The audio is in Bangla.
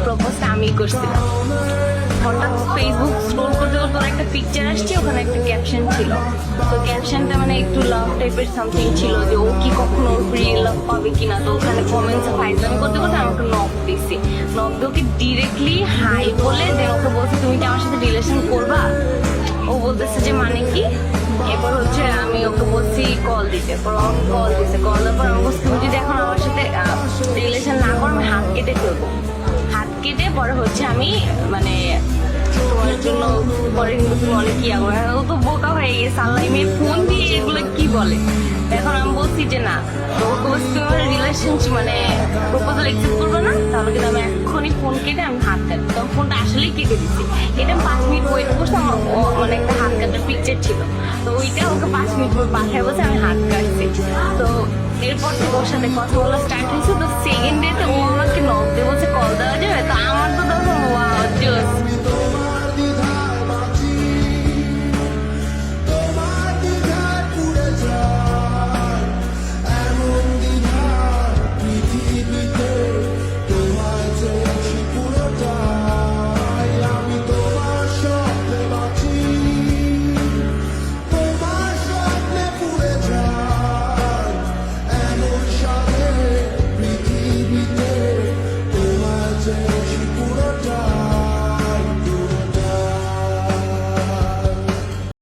প্রপোজটা আমি করছিলাম। হঠাৎ ফেসবুক স্ক্রোল করতে করতে ওর একটা পিকচার আসছে, ওখানে একটা ক্যাপশন ছিল। তো ক্যাপশনটা মানে একটু লাভ টাইপের সামথিং ছিল, যে ও কি কখনো ওর রিয়েল লাভ পাবে কিনা। তো ওখানে কমেন্টস ফাইজলামি করতে করতে আমি ওকে নক দিছি। নক দিয়ে ওকে ডিরেক্টলি হাই বলে দেন ওকে বলছি তুমি কি আমার সাথে রিলেশন করবা। ও বলতেছে যে মানে কি। এরপর হচ্ছে আমি ওকে বলছি কল দিতে, পর আমাকে কল দিতে, কল দেওয়ার পর আমি বলছি তুমি যদি এখন আমার সাথে রিলেশন না করো আমি হাত কেটে ফেলবো। হাত কেটে পরে হচ্ছে আমি মানে তোমার জন্য পরে কিন্তু তুমি অনেক ইয়া করো। ও তো বোকা হয়ে গেছে, আল্লাহ মেয়ে ফোন দিয়ে এগুলো কি বলে। এখন আমি বলছি যে না, তো ওকে বলছি তুমি আমার রিলেশনশিপ মানে প্রপোজাল অ্যাকসেপ্ট করবে না, তাহলে কিন্তু আমি এক্ষুনি ফোন কেটে আমি হাত কাটবো। তখন ফোনটা আসলেই কেটে দিচ্ছি। এটা 5 মিনিট ওয়েট করছে, আমার মানে একটা হাত কাটার পিকচার ছিল। তো ওইটা ওকে 5 মিনিট পর পাঠায় বলছে আমি হাত কাটছি। তো এরপর থেকে ওর সাথে কথা বলা স্টার্ট হয়েছে। তো সেকেন্ড ডেতে ও আমাকে নক দিয়ে বলছে কল দেওয়া যাবে। তো